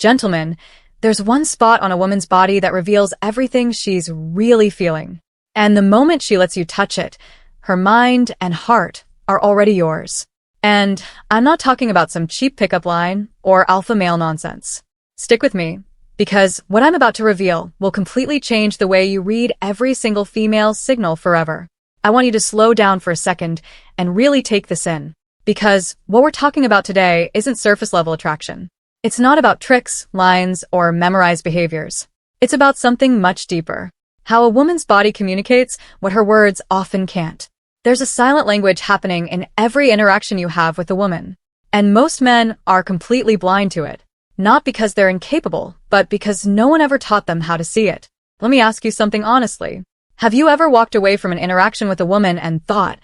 Gentlemen, there's one spot on a woman's body that reveals everything she's really feeling. And the moment she lets you touch it, her mind and heart are already yours. And I'm not talking about some cheap pickup line or alpha male nonsense. Stick with me, because what I'm about to reveal will completely change the way you read every single female signal forever. I want you to slow down for a second and really take this in, because what we're talking about today isn't surface-level attraction. It's not about tricks, lines, or memorized behaviors. It's about something much deeper. How a woman's body communicates what her words often can't. There's a silent language happening in every interaction you have with a woman. And most men are completely blind to it. Not because they're incapable, but because no one ever taught them how to see it. Let me ask you something honestly. Have you ever walked away from an interaction with a woman and thought,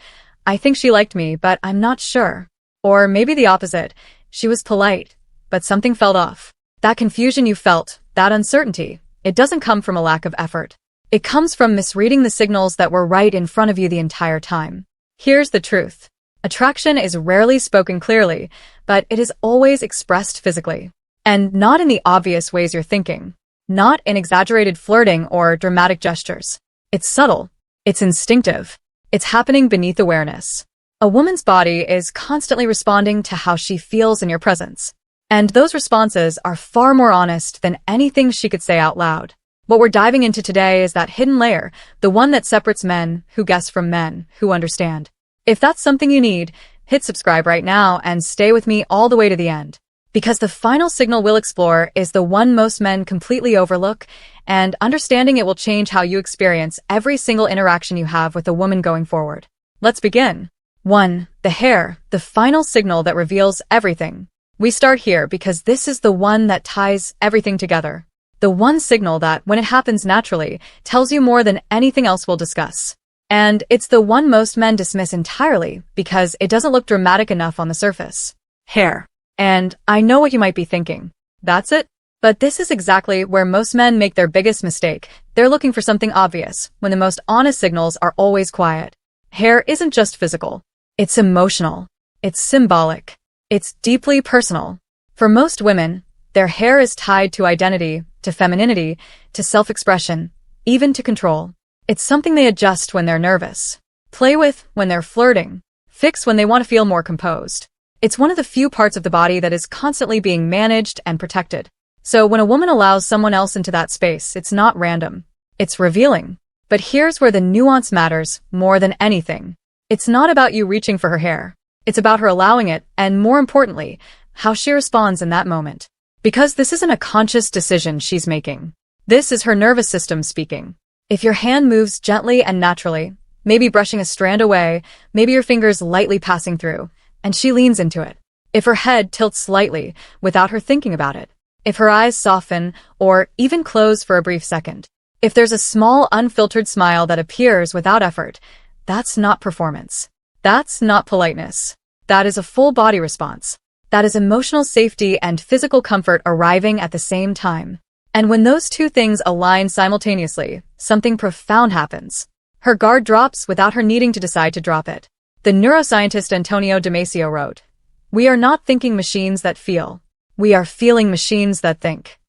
I think she liked me, but I'm not sure? Or maybe the opposite. She was polite, but something felt off. That confusion you felt, that uncertainty, it doesn't come from a lack of effort. It comes from misreading the signals that were right in front of you the entire time. Here's the truth. Attraction is rarely spoken clearly, but it is always expressed physically. And not in the obvious ways you're thinking. Not in exaggerated flirting or dramatic gestures. It's subtle. It's instinctive. It's happening beneath awareness. A woman's body is constantly responding to how she feels in your presence. And those responses are far more honest than anything she could say out loud. What we're diving into today is that hidden layer, the one that separates men who guess from men who understand. If that's something you need, hit subscribe right now and stay with me all the way to the end. Because the final signal we'll explore is the one most men completely overlook, and understanding it will change how you experience every single interaction you have with a woman going forward. Let's begin. 1. The hair, the final signal that reveals everything. We start here because this is the one that ties everything together. The one signal that, when it happens naturally, tells you more than anything else we'll discuss. And it's the one most men dismiss entirely because it doesn't look dramatic enough on the surface. Hair. And I know what you might be thinking. That's it? But this is exactly where most men make their biggest mistake. They're looking for something obvious, when the most honest signals are always quiet. Hair isn't just physical. It's emotional. It's symbolic. It's deeply personal. For most women, their hair is tied to identity, to femininity, to self-expression, even to control. It's something they adjust when they're nervous, play with when they're flirting, fix when they want to feel more composed. It's one of the few parts of the body that is constantly being managed and protected. So when a woman allows someone else into that space, it's not random. It's revealing. But here's where the nuance matters more than anything. It's not about you reaching for her hair. It's about her allowing it, and more importantly, how she responds in that moment. Because this isn't a conscious decision she's making. This is her nervous system speaking. If your hand moves gently and naturally, maybe brushing a strand away, maybe your fingers lightly passing through, and she leans into it. If her head tilts slightly without her thinking about it. If her eyes soften or even close for a brief second. If there's a small unfiltered smile that appears without effort, that's not performance. That's not politeness. That is a full body response. That is emotional safety and physical comfort arriving at the same time. And when those two things align simultaneously, something profound happens. Her guard drops without her needing to decide to drop it. The neuroscientist Antonio Damasio wrote, "We are not thinking machines that feel. We are feeling machines that think."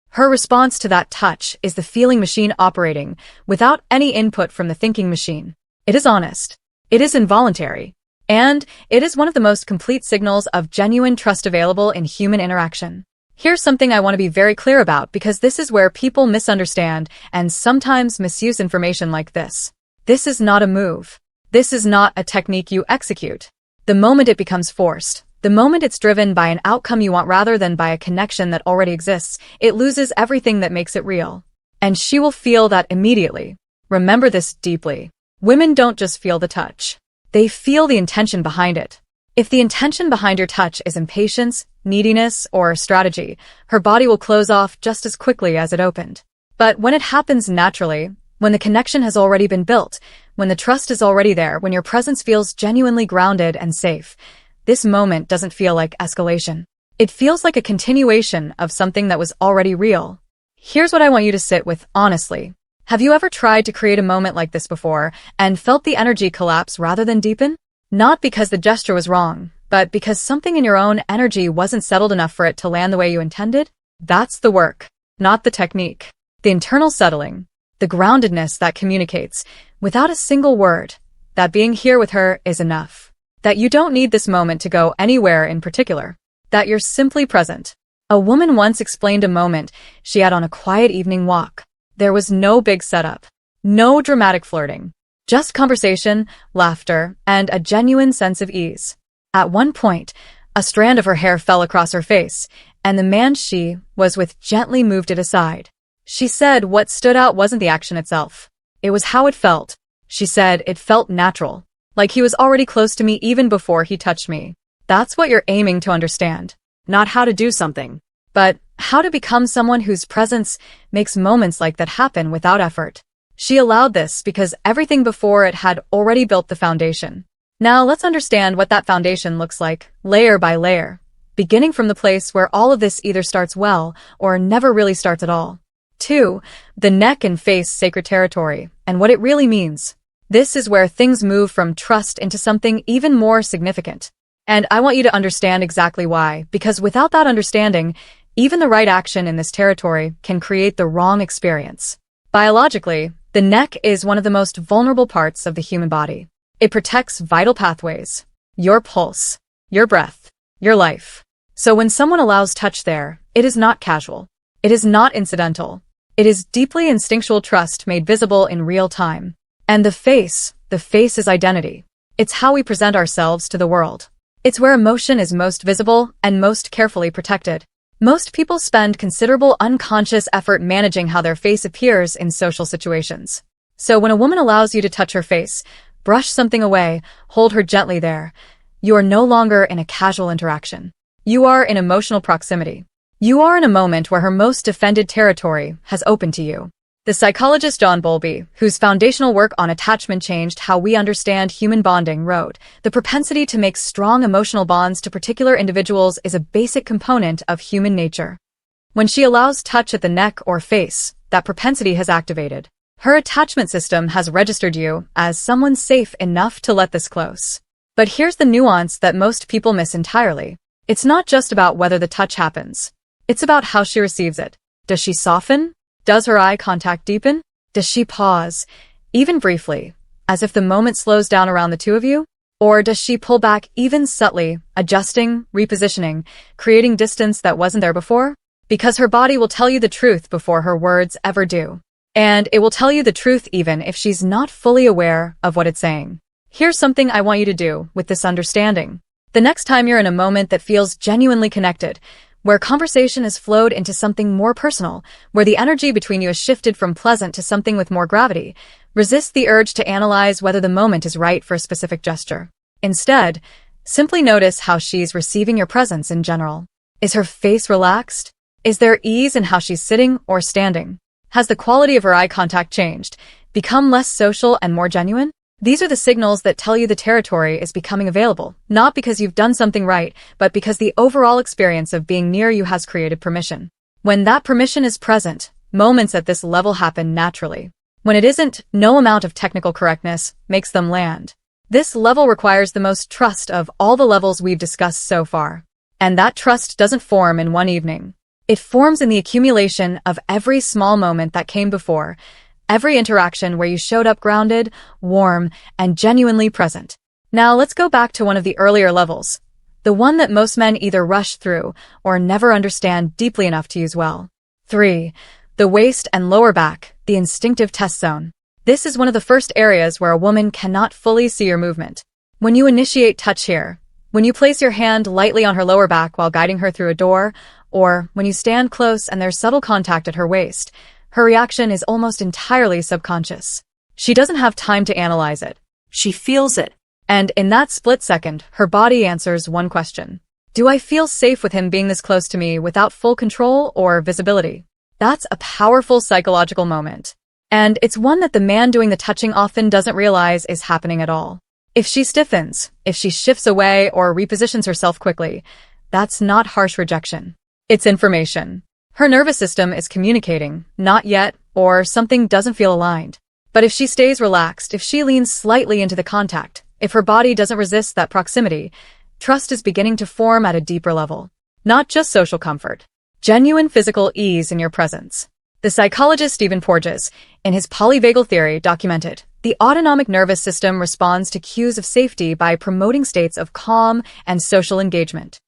Her response to that touch is the feeling machine operating without any input from the thinking machine. It is honest. It is involuntary. And it is one of the most complete signals of genuine trust available in human interaction. Here's something I want to be very clear about because this is where people misunderstand and sometimes misuse information like this. This is not a move. This is not a technique you execute. The moment it becomes forced, the moment it's driven by an outcome you want rather than by a connection that already exists, it loses everything that makes it real. And she will feel that immediately. Remember this deeply. Women don't just feel the touch. They feel the intention behind it. If the intention behind your touch is impatience, neediness, or strategy, her body will close off just as quickly as it opened. But when it happens naturally, when the connection has already been built, when the trust is already there, when your presence feels genuinely grounded and safe, this moment doesn't feel like escalation. It feels like a continuation of something that was already real. Here's what I want you to sit with honestly. Have you ever tried to create a moment like this before and felt the energy collapse rather than deepen? Not because the gesture was wrong, but because something in your own energy wasn't settled enough for it to land the way you intended? That's the work, not the technique. The internal settling, the groundedness that communicates, without a single word, that being here with her is enough. That you don't need this moment to go anywhere in particular. That you're simply present. A woman once explained a moment she had on a quiet evening walk. There was no big setup. No dramatic flirting. Just conversation, laughter, and a genuine sense of ease. At one point, a strand of her hair fell across her face, and the man she was with gently moved it aside. She said what stood out wasn't the action itself. It was how it felt. She said it felt natural. Like he was already close to me even before he touched me. That's what you're aiming to understand. Not how to do something, but how to become someone whose presence makes moments like that happen without effort. She allowed this because everything before it had already built the foundation. Now let's understand what that foundation looks like, layer by layer, beginning from the place where all of this either starts well or never really starts at all. 2. The neck and face sacred territory, and what it really means. This is where things move from trust into something even more significant. And I want you to understand exactly why, because without that understanding, even the right action in this territory can create the wrong experience. Biologically, the neck is one of the most vulnerable parts of the human body. It protects vital pathways, your pulse, your breath, your life. So when someone allows touch there, it is not casual. It is not incidental. It is deeply instinctual trust made visible in real time. And the face is identity. It's how we present ourselves to the world. It's where emotion is most visible and most carefully protected. Most people spend considerable unconscious effort managing how their face appears in social situations. So when a woman allows you to touch her face, brush something away, hold her gently there, you are no longer in a casual interaction. You are in emotional proximity. You are in a moment where her most defended territory has opened to you. The psychologist John Bowlby, whose foundational work on attachment changed how we understand human bonding, wrote, "The propensity to make strong emotional bonds to particular individuals is a basic component of human nature." When she allows touch at the neck or face, that propensity has activated. Her attachment system has registered you as someone safe enough to let this close. But here's the nuance that most people miss entirely. It's not just about whether the touch happens. It's about how she receives it. Does she soften? Does her eye contact deepen? Does she pause, even briefly, as if the moment slows down around the two of you? Or does she pull back even subtly, adjusting, repositioning, creating distance that wasn't there before? Because her body will tell you the truth before her words ever do. And it will tell you the truth even if she's not fully aware of what it's saying. Here's something I want you to do with this understanding. The next time you're in a moment that feels genuinely connected, where conversation has flowed into something more personal, where the energy between you has shifted from pleasant to something with more gravity, resist the urge to analyze whether the moment is right for a specific gesture. Instead, simply notice how she's receiving your presence in general. Is her face relaxed? Is there ease in how she's sitting or standing? Has the quality of her eye contact changed, become less social and more genuine? These are the signals that tell you the territory is becoming available, not because you've done something right, but because the overall experience of being near you has created permission. When that permission is present, moments at this level happen naturally. When it isn't, no amount of technical correctness makes them land. This level requires the most trust of all the levels we've discussed so far. And that trust doesn't form in one evening. It forms in the accumulation of every small moment that came before, every interaction where you showed up grounded, warm, and genuinely present. Now let's go back to one of the earlier levels, the one that most men either rush through or never understand deeply enough to use well. 3. The waist and lower back, the instinctive test zone. This is one of the first areas where a woman cannot fully see your movement. When you initiate touch here, when you place your hand lightly on her lower back while guiding her through a door, or when you stand close and there's subtle contact at her waist, her reaction is almost entirely subconscious. She doesn't have time to analyze it. She feels it. And in that split second, her body answers one question. Do I feel safe with him being this close to me without full control or visibility? That's a powerful psychological moment. And it's one that the man doing the touching often doesn't realize is happening at all. If she stiffens, if she shifts away or repositions herself quickly, that's not harsh rejection. It's information. Her nervous system is communicating, not yet, or something doesn't feel aligned. But if she stays relaxed, if she leans slightly into the contact, if her body doesn't resist that proximity, trust is beginning to form at a deeper level. Not just social comfort. genuine physical ease in your presence. The psychologist Stephen Porges, in his polyvagal theory, documented, the autonomic nervous system responds to cues of safety by promoting states of calm and social engagement.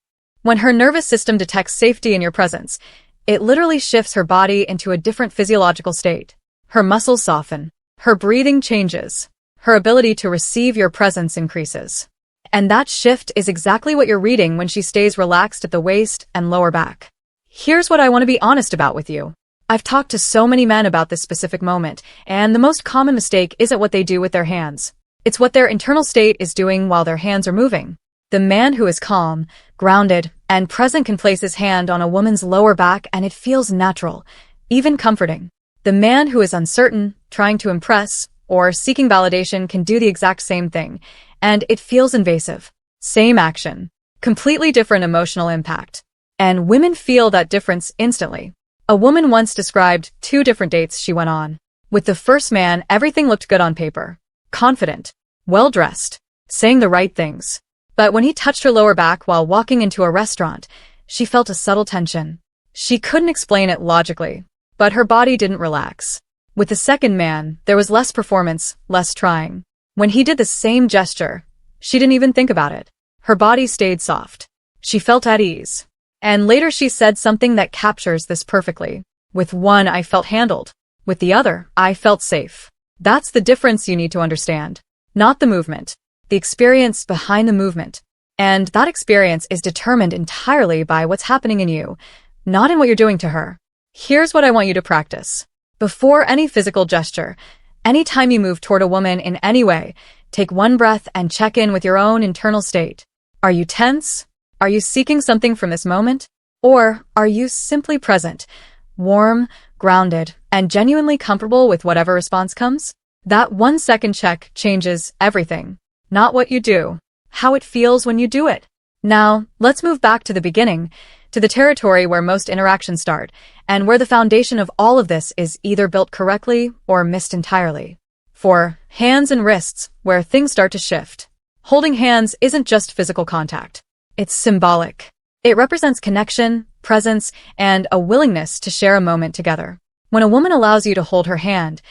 When her nervous system detects safety in your presence, it literally shifts her body into a different physiological state. Her muscles soften, her breathing changes, her ability to receive your presence increases. And that shift is exactly what you're reading when she stays relaxed at the waist and lower back. Here's what I want to be honest about with you. I've talked to so many men about this specific moment, and the most common mistake isn't what they do with their hands. It's what their internal state is doing while their hands are moving. The man who is calm, grounded, and present can place his hand on a woman's lower back and it feels natural, even comforting. The man who is uncertain, trying to impress, or seeking validation can do the exact same thing, and it feels invasive. Same action, completely different emotional impact. And women feel that difference instantly. A woman once described 2 different dates she went on. With the first man, everything looked good on paper. Confident, well-dressed, saying the right things. But when he touched her lower back while walking into a restaurant, she felt a subtle tension. She couldn't explain it logically, but her body didn't relax. With the second man, there was less performance, less trying. When he did the same gesture, she didn't even think about it. Her body stayed soft. She felt at ease. And later she said something that captures this perfectly. With one, I felt handled. With the other, I felt safe. That's the difference you need to understand. Not the movement. The experience behind the movement. And that experience is determined entirely by what's happening in you, not in what you're doing to her. Here's what I want you to practice. Before any physical gesture, anytime you move toward a woman in any way, take one breath and check in with your own internal state. Are you tense? Are you seeking something from this moment? Or are you simply present, warm, grounded, and genuinely comfortable with whatever response comes? That 1-second check changes everything. Not what you do, how it feels when you do it. Now, let's move back to the beginning, to the territory where most interactions start, and where the foundation of all of this is either built correctly or missed entirely. For hands and wrists, where things start to shift. Holding hands isn't just physical contact. It's symbolic. It represents connection, presence, and a willingness to share a moment together. When a woman allows you to hold her hand,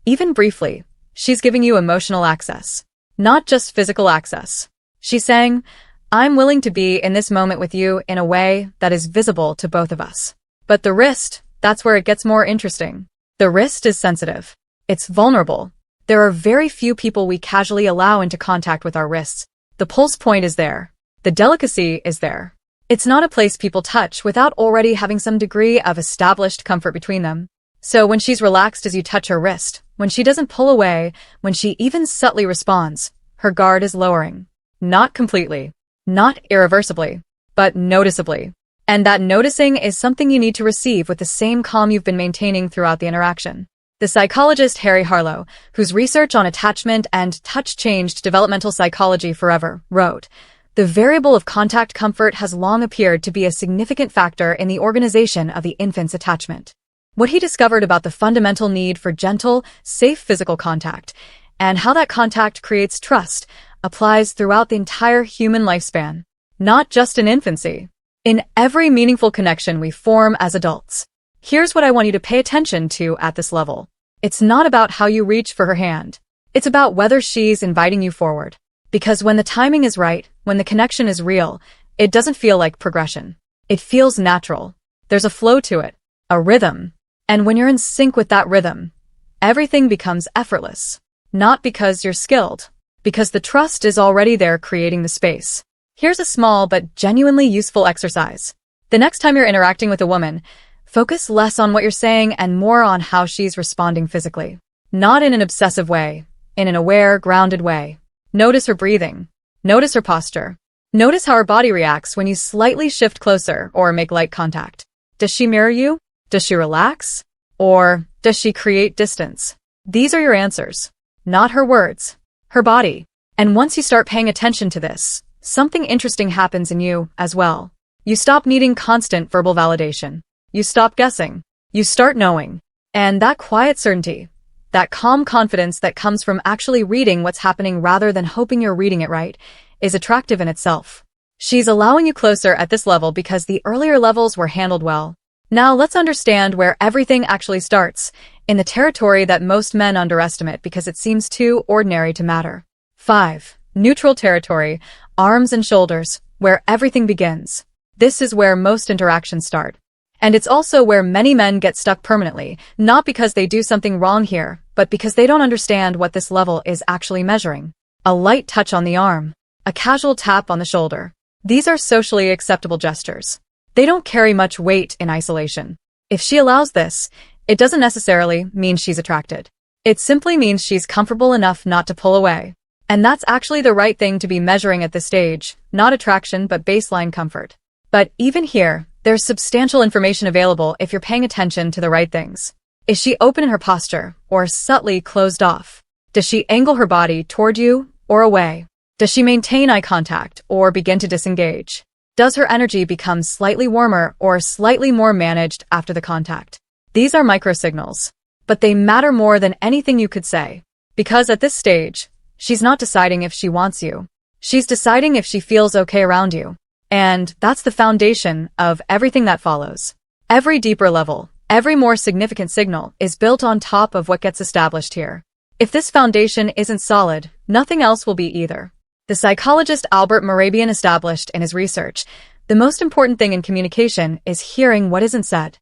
even briefly, she's giving you emotional access, not just physical access. She's saying, I'm willing to be in this moment with you in a way that is visible to both of us. But the wrist, that's where it gets more interesting. The wrist is sensitive. It's vulnerable. There are very few people we casually allow into contact with our wrists. The pulse point is there. The delicacy is there. It's not a place people touch without already having some degree of established comfort between them. So when she's relaxed as you touch her wrist, when she doesn't pull away, when she even subtly responds, her guard is lowering. Not completely, not irreversibly, but noticeably. And that noticing is something you need to receive with the same calm you've been maintaining throughout the interaction. The psychologist Harry Harlow, whose research on attachment and touch changed developmental psychology forever, wrote, the variable of contact comfort has long appeared to be a significant factor in the organization of the infant's attachment. What he discovered about the fundamental need for gentle, safe physical contact, and how that contact creates trust, applies throughout the entire human lifespan, not just in infancy. In every meaningful connection we form as adults. Here's what I want you to pay attention to at this level. It's not about how you reach for her hand. It's about whether she's inviting you forward. Because when the timing is right, when the connection is real, it doesn't feel like progression. It feels natural. There's a flow to it, a rhythm. And when you're in sync with that rhythm, everything becomes effortless. Not because you're skilled, because the trust is already there creating the space. Here's a small but genuinely useful exercise. The next time you're interacting with a woman, focus less on what you're saying and more on how she's responding physically. Not in an obsessive way, in an aware, grounded way. Notice her breathing. Notice her posture. Notice how her body reacts when you slightly shift closer or make light contact. Does she mirror you? Does she relax? Or does she create distance? These are your answers. Not her words. Her body. And once you start paying attention to this, something interesting happens in you as well. You stop needing constant verbal validation. You stop guessing. You start knowing. And that quiet certainty, that calm confidence that comes from actually reading what's happening rather than hoping you're reading it right, is attractive in itself. She's allowing you closer at this level because the earlier levels were handled well. Now let's understand where everything actually starts, in the territory that most men underestimate because it seems too ordinary to matter. 5. Neutral territory, arms and shoulders, where everything begins. This is where most interactions start. And it's also where many men get stuck permanently, not because they do something wrong here, but because they don't understand what this level is actually measuring. A light touch on the arm, a casual tap on the shoulder. These are socially acceptable gestures. They don't carry much weight in isolation. If she allows this, it doesn't necessarily mean she's attracted. It simply means she's comfortable enough not to pull away. And that's actually the right thing to be measuring at this stage, not attraction but baseline comfort. But even here, there's substantial information available if you're paying attention to the right things. Is she open in her posture, or subtly closed off? Does she angle her body toward you, or away? Does she maintain eye contact, or begin to disengage? Does her energy become slightly warmer or slightly more managed after the contact? These are microsignals, but they matter more than anything you could say. Because at this stage, she's not deciding if she wants you. She's deciding if she feels okay around you. And that's the foundation of everything that follows. Every deeper level, every more significant signal is built on top of what gets established here. If this foundation isn't solid, nothing else will be either. The psychologist Albert Mehrabian established in his research, the most important thing in communication is hearing what isn't said.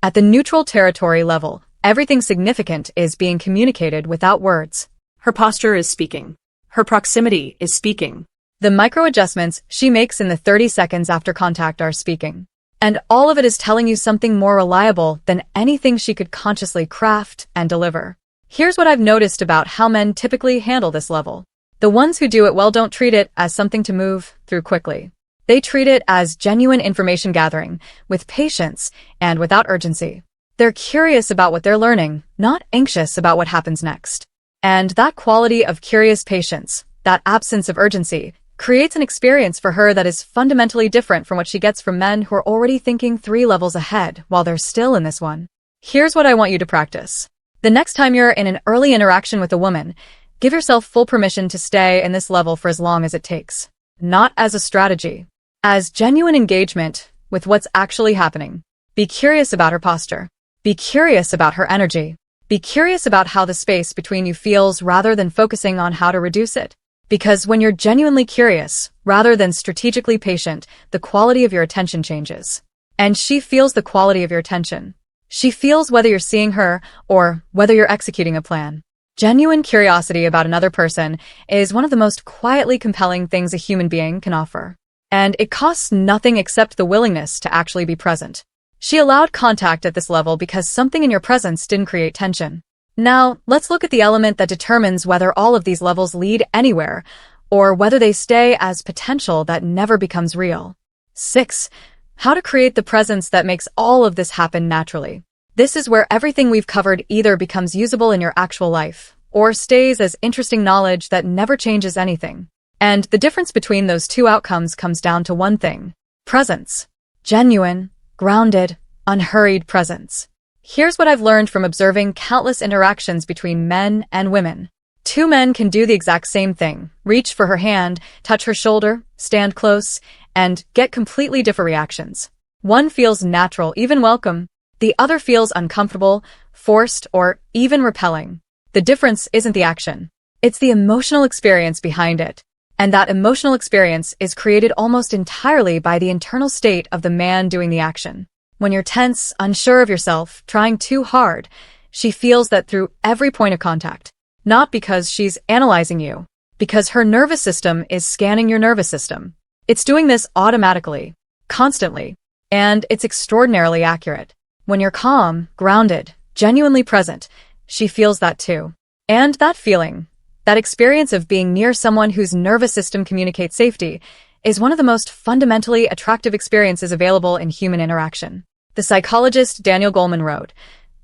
At the neutral territory level, everything significant is being communicated without words. Her posture is speaking. Her proximity is speaking. The micro-adjustments she makes in the 30 seconds after contact are speaking. And all of it is telling you something more reliable than anything she could consciously craft and deliver. Here's what I've noticed about how men typically handle this level. The ones who do it well don't treat it as something to move through quickly. They treat it as genuine information gathering, with patience and without urgency. They're curious about what they're learning, not anxious about what happens next. And that quality of curious patience, that absence of urgency, creates an experience for her that is fundamentally different from what she gets from men who are already thinking 3 levels ahead while they're still in this one. Here's what I want you to practice. The next time you're in an early interaction with a woman, give yourself full permission to stay in this level for as long as it takes. Not as a strategy. As genuine engagement with what's actually happening. Be curious about her posture. Be curious about her energy. Be curious about how the space between you feels rather than focusing on how to reduce it. Because when you're genuinely curious, rather than strategically patient, the quality of your attention changes. And she feels the quality of your attention. She feels whether you're seeing her or whether you're executing a plan. Genuine curiosity about another person is one of the most quietly compelling things a human being can offer. And it costs nothing except the willingness to actually be present. She allowed contact at this level because something in your presence didn't create tension. Now, let's look at the element that determines whether all of these levels lead anywhere, or whether they stay as potential that never becomes real. 6. How to create the presence that makes all of this happen naturally. This is where everything we've covered either becomes usable in your actual life, or stays as interesting knowledge that never changes anything. And the difference between those two outcomes comes down to one thing. Presence. Genuine, grounded, unhurried presence. Here's what I've learned from observing countless interactions between men and women. 2 men can do the exact same thing, reach for her hand, touch her shoulder, stand close, and get completely different reactions. One feels natural, even welcome. The other feels uncomfortable, forced, or even repelling. The difference isn't the action. It's the emotional experience behind it. And that emotional experience is created almost entirely by the internal state of the man doing the action. When you're tense, unsure of yourself, trying too hard, she feels that through every point of contact. Not because she's analyzing you, because her nervous system is scanning your nervous system. It's doing this automatically, constantly, and it's extraordinarily accurate. When you're calm, grounded, genuinely present, she feels that too. And that feeling, that experience of being near someone whose nervous system communicates safety, is one of the most fundamentally attractive experiences available in human interaction. The psychologist Daniel Goleman wrote,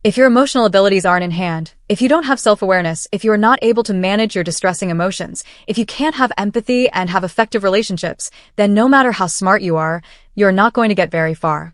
"If your emotional abilities aren't in hand, if you don't have self-awareness, if you are not able to manage your distressing emotions, if you can't have empathy and have effective relationships, then no matter how smart you are, you're not going to get very far."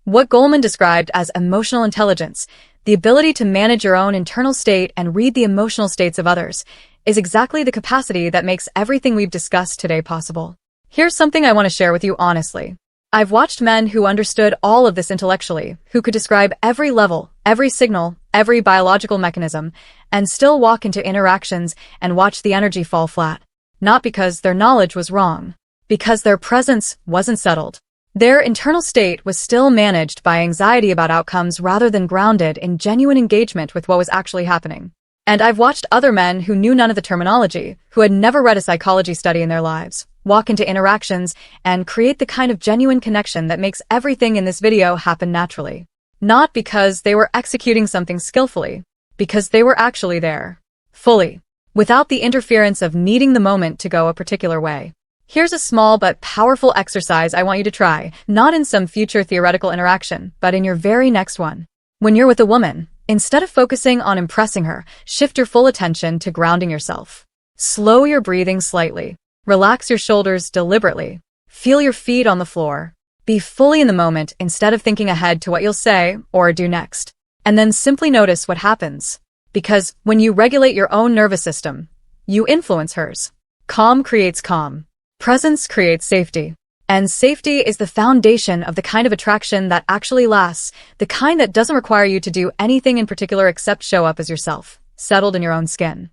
What Goleman described as emotional intelligence, the ability to manage your own internal state and read the emotional states of others, is exactly the capacity that makes everything we've discussed today possible. Here's something I want to share with you honestly. I've watched men who understood all of this intellectually, who could describe every level, every signal, every biological mechanism, and still walk into interactions and watch the energy fall flat. Not because their knowledge was wrong, because their presence wasn't settled. Their internal state was still managed by anxiety about outcomes rather than grounded in genuine engagement with what was actually happening. And I've watched other men who knew none of the terminology, who had never read a psychology study in their lives, walk into interactions and create the kind of genuine connection that makes everything in this video happen naturally. Not because they were executing something skillfully, because they were actually there. Fully. Without the interference of needing the moment to go a particular way. Here's a small but powerful exercise I want you to try, not in some future theoretical interaction, but in your very next one. When you're with a woman, instead of focusing on impressing her, shift your full attention to grounding yourself. Slow your breathing slightly. Relax your shoulders deliberately. Feel your feet on the floor. Be fully in the moment instead of thinking ahead to what you'll say or do next. And then simply notice what happens. Because when you regulate your own nervous system, you influence hers. Calm creates calm. Presence creates safety. And safety is the foundation of the kind of attraction that actually lasts, the kind that doesn't require you to do anything in particular except show up as yourself, settled in your own skin.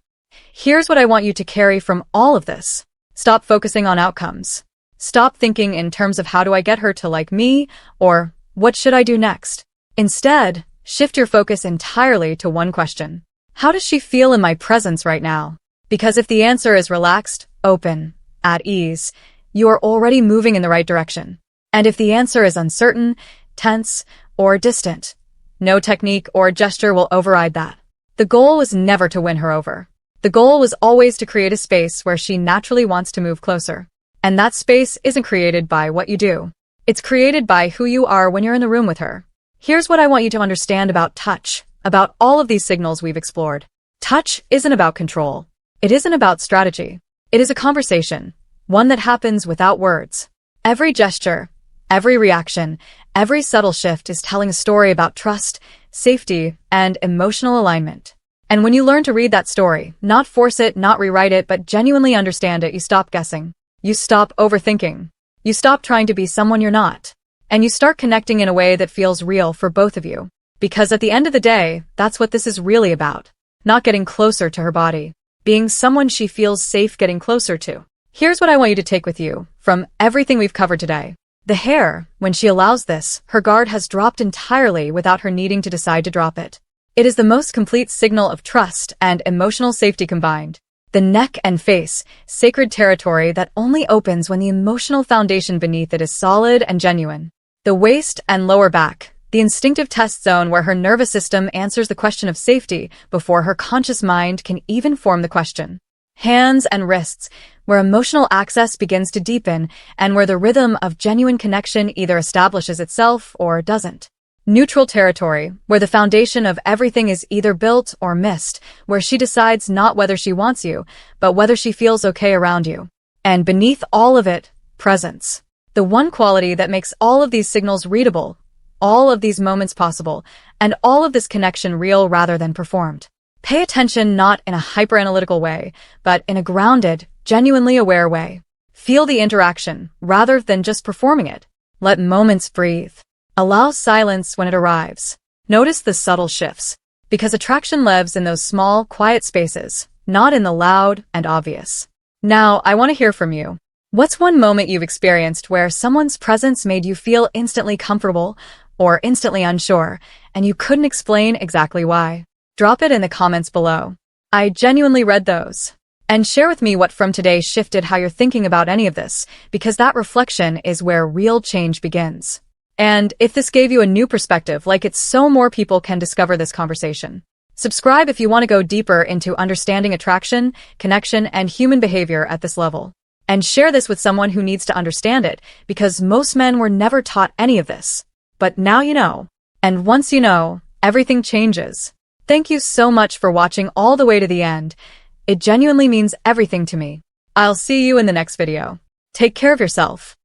Here's what I want you to carry from all of this. Stop focusing on outcomes. Stop thinking in terms of how do I get her to like me, or what should I do next? Instead, shift your focus entirely to one question. How does she feel in my presence right now? Because if the answer is relaxed, open, at ease, you are already moving in the right direction. And if the answer is uncertain, tense, or distant, no technique or gesture will override that. The goal was never to win her over. The goal was always to create a space where she naturally wants to move closer. And that space isn't created by what you do. It's created by who you are when you're in the room with her. Here's what I want you to understand about touch, about all of these signals we've explored. Touch isn't about control. It isn't about strategy. It is a conversation, one that happens without words. Every gesture, every reaction, every subtle shift is telling a story about trust, safety, and emotional alignment. And when you learn to read that story, not force it, not rewrite it, but genuinely understand it, you stop guessing. You stop overthinking. You stop trying to be someone you're not. And you start connecting in a way that feels real for both of you. Because at the end of the day, that's what this is really about. Not getting closer to her body. Being someone she feels safe getting closer to. Here's what I want you to take with you from everything we've covered today. The hair, when she allows this, her guard has dropped entirely without her needing to decide to drop it. It is the most complete signal of trust and emotional safety combined. The neck and face, sacred territory that only opens when the emotional foundation beneath it is solid and genuine. The waist and lower back, the instinctive test zone where her nervous system answers the question of safety before her conscious mind can even form the question. Hands and wrists, where emotional access begins to deepen and where the rhythm of genuine connection either establishes itself or doesn't. Neutral territory, where the foundation of everything is either built or missed, where she decides not whether she wants you, but whether she feels okay around you. And beneath all of it, presence. The one quality that makes all of these signals readable, all of these moments possible, and all of this connection real rather than performed. Pay attention not in a hyper-analytical way, but in a grounded, genuinely aware way. Feel the interaction, rather than just performing it. Let moments breathe. Allow silence when it arrives. Notice the subtle shifts, because attraction lives in those small, quiet spaces, not in the loud and obvious. Now, I want to hear from you. What's one moment you've experienced where someone's presence made you feel instantly comfortable or instantly unsure, and you couldn't explain exactly why? Drop it in the comments below. I genuinely read those. And share with me what from today shifted how you're thinking about any of this, because that reflection is where real change begins. And if this gave you a new perspective, like it so more people can discover this conversation. Subscribe if you want to go deeper into understanding attraction, connection, and human behavior at this level. And share this with someone who needs to understand it, because most men were never taught any of this. But now you know. And once you know, everything changes. Thank you so much for watching all the way to the end. It genuinely means everything to me. I'll see you in the next video. Take care of yourself.